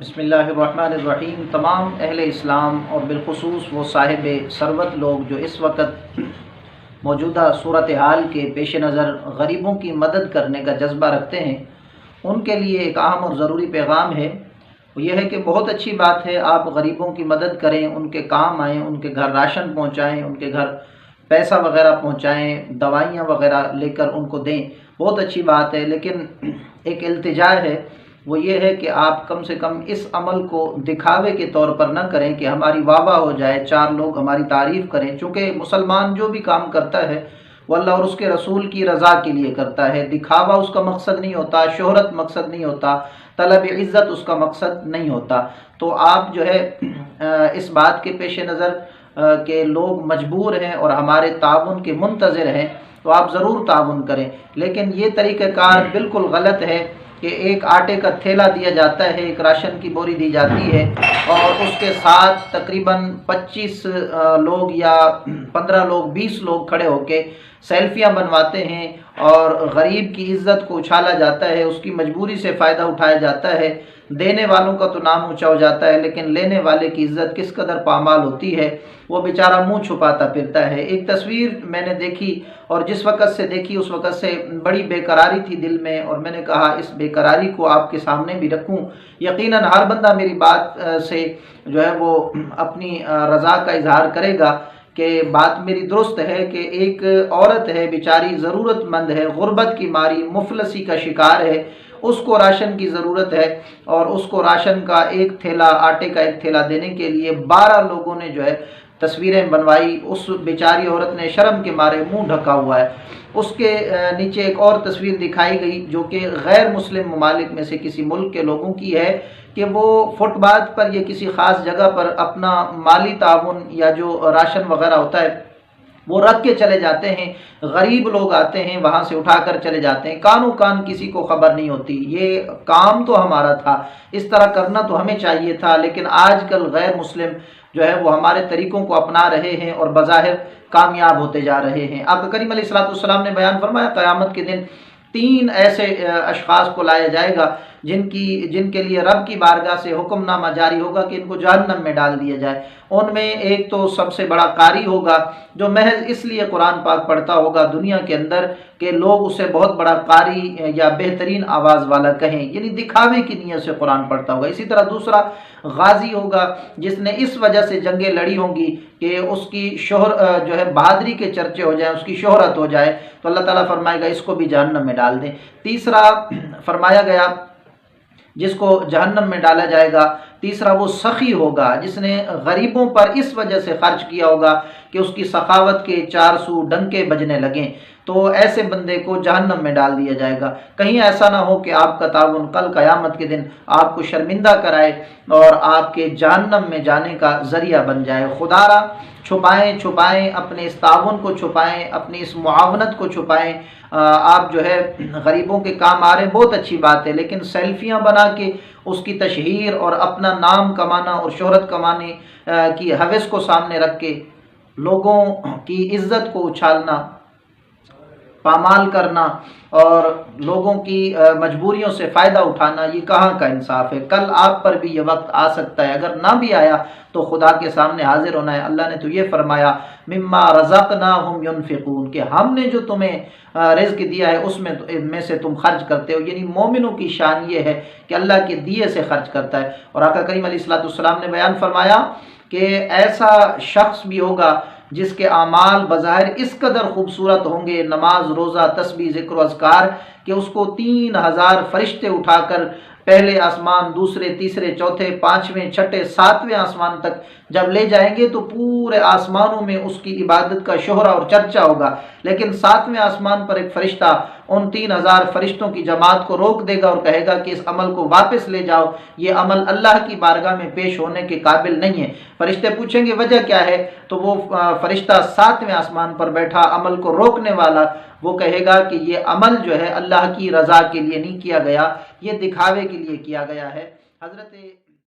بسم اللہ الرحمن الرحیم۔ تمام اہل اسلام اور بالخصوص وہ صاحب ثروت لوگ جو اس وقت موجودہ صورتحال کے پیش نظر غریبوں کی مدد کرنے کا جذبہ رکھتے ہیں، ان کے لیے ایک اہم اور ضروری پیغام ہے۔ وہ یہ ہے کہ بہت اچھی بات ہے آپ غریبوں کی مدد کریں، ان کے کام آئیں، ان کے گھر راشن پہنچائیں، ان کے گھر پیسہ وغیرہ پہنچائیں، دوائیاں وغیرہ لے کر ان کو دیں، بہت اچھی بات ہے۔ لیکن ایک التجا ہے، وہ یہ ہے کہ آپ کم سے کم اس عمل کو دکھاوے کے طور پر نہ کریں کہ ہماری واہ واہ ہو جائے، چار لوگ ہماری تعریف کریں۔ چونکہ مسلمان جو بھی کام کرتا ہے وہ اللہ اور اس کے رسول کی رضا کے لیے کرتا ہے، دکھاوا اس کا مقصد نہیں ہوتا، شہرت مقصد نہیں ہوتا، طلب عزت اس کا مقصد نہیں ہوتا۔ تو آپ جو ہے اس بات کے پیش نظر کہ لوگ مجبور ہیں اور ہمارے تعاون کے منتظر ہیں، تو آپ ضرور تعاون کریں۔ لیکن یہ طریقہ کار بالکل غلط ہے کہ ایک آٹے کا تھیلا دیا جاتا ہے، ایک راشن کی بوری دی جاتی ہے اور اس کے ساتھ تقریباً 25 لوگ یا 15 لوگ 20 لوگ کھڑے ہو کے سیلفیاں بنواتے ہیں اور غریب کی عزت کو اچھالا جاتا ہے، اس کی مجبوری سے فائدہ اٹھایا جاتا ہے۔ دینے والوں کا تو نام اونچا ہو جاتا ہے، لیکن لینے والے کی عزت کس قدر پامال ہوتی ہے، وہ بیچارہ منہ چھپاتا پھرتا ہے۔ ایک تصویر میں نے دیکھی اور جس وقت سے دیکھی اس وقت سے بڑی بے قراری تھی دل میں، اور میں نے کہا اس بے قراری کو آپ کے سامنے بھی رکھوں۔ یقیناً ہر بندہ میری بات سے جو ہے وہ اپنی رضا کا اظہار کرے گا کہ بات میری درست ہے کہ ایک عورت ہے بیچاری، ضرورت مند ہے، غربت کی ماری مفلسی کا شکار ہے، اس کو راشن کی ضرورت ہے، اور اس کو راشن کا ایک تھیلا، آٹے کا ایک تھیلا دینے کے لیے 12 لوگوں نے جو ہے تصویریں بنوائی۔ اس بیچاری عورت نے شرم کے مارے منہ ڈھکا ہوا ہے۔ اس کے نیچے ایک اور تصویر دکھائی گئی جو کہ غیر مسلم ممالک میں سے کسی ملک کے لوگوں کی ہے کہ وہ فٹ پاتھ پر یا کسی خاص جگہ پر اپنا مالی تعاون یا جو راشن وغیرہ ہوتا ہے وہ رکھ کے چلے جاتے ہیں، غریب لوگ آتے ہیں وہاں سے اٹھا کر چلے جاتے ہیں، کانوں کان کسی کو خبر نہیں ہوتی۔ یہ کام تو ہمارا تھا، اس طرح کرنا تو ہمیں چاہیے تھا، لیکن آج کل غیر مسلم جو ہے وہ ہمارے طریقوں کو اپنا رہے ہیں اور بظاہر کامیاب ہوتے جا رہے ہیں۔ آقا کریم علیہ السلام نے بیان فرمایا قیامت کے دن 3 ایسے اشخاص کو لایا جائے گا جن کے لیے رب کی بارگاہ سے حکم نامہ جاری ہوگا کہ ان کو جہنم میں ڈال دیا جائے۔ ان میں ایک تو سب سے بڑا قاری ہوگا جو محض اس لیے قرآن پاک پڑھتا ہوگا دنیا کے اندر کہ لوگ اسے بہت بڑا قاری یا بہترین آواز والا کہیں، یعنی دکھاوے کی نیت سے قرآن پڑھتا ہوگا۔ اسی طرح دوسرا غازی ہوگا جس نے اس وجہ سے جنگیں لڑی ہوں گی کہ اس کی جو ہے بہادری کے چرچے ہو جائیں، اس کی شہرت ہو جائے، تو اللہ تعالیٰ فرمائے گا اس کو بھی جہنم میں ڈال دیں۔ تیسرا فرمایا گیا جس کو جہنم میں ڈالا جائے گا، تیسرا وہ سخی ہوگا جس نے غریبوں پر اس وجہ سے خرچ کیا ہوگا کہ اس کی سخاوت کے 4 سو ڈنکے بجنے لگیں، تو ایسے بندے کو جہنم میں ڈال دیا جائے گا۔ کہیں ایسا نہ ہو کہ آپ کا تعاون کل قیامت کے دن آپ کو شرمندہ کرائے اور آپ کے جہنم میں جانے کا ذریعہ بن جائے۔ خدا را چھپائیں اپنے اس تعاون کو، چھپائیں اپنی اس معاونت کو، چھپائیں۔ آپ جو ہے غریبوں کے کام آ رہے ہیں، بہت اچھی بات ہے، لیکن سیلفیاں بنا کے اس کی تشہیر اور اپنا نام کمانا اور شہرت کمانے کی ہوس کو سامنے رکھ کے لوگوں کی عزت کو اچھالنا، پامال کرنا اور لوگوں کی مجبوریوں سے فائدہ اٹھانا، یہ کہاں کا انصاف ہے؟ کل آپ پر بھی یہ وقت آ سکتا ہے، اگر نہ بھی آیا تو خدا کے سامنے حاضر ہونا ہے۔ اللہ نے تو یہ فرمایا مما رزقناہم ینفقون، کہ ہم نے جو تمہیں رزق دیا ہے اس میں سے تم خرچ کرتے ہو، یعنی مومنوں کی شان یہ ہے کہ اللہ کے دیے سے خرچ کرتا ہے۔ اور آقا کریم علیہ السلام نے بیان فرمایا کہ ایسا شخص بھی ہوگا جس کے اعمال بظاہر اس قدر خوبصورت ہوں گے، نماز، روزہ، تسبیح، ذکر و اذکار، کہ اس کو 3000 فرشتے اٹھا کر پہلے آسمان، دوسرے، تیسرے، چوتھے، 5ویں، 6ٹھے، 7ویں آسمان تک جب لے جائیں گے تو پورے آسمانوں میں اس کی عبادت کا شہرہ اور چرچا ہوگا، لیکن 7ویں آسمان پر ایک فرشتہ ان 3000 فرشتوں کی جماعت کو روک دے گا اور کہے گا کہ اس عمل کو واپس لے جاؤ، یہ عمل اللہ کی بارگاہ میں پیش ہونے کے قابل نہیں ہے۔ فرشتے پوچھیں گے وجہ کیا ہے، تو وہ فرشتہ 7ویں آسمان پر بیٹھا عمل کو روکنے والا وہ کہے گا کہ یہ عمل جو ہے اللہ کی رضا کے لیے نہیں کیا گیا، یہ دکھاوے کے لیے کیا گیا ہے۔ حضرت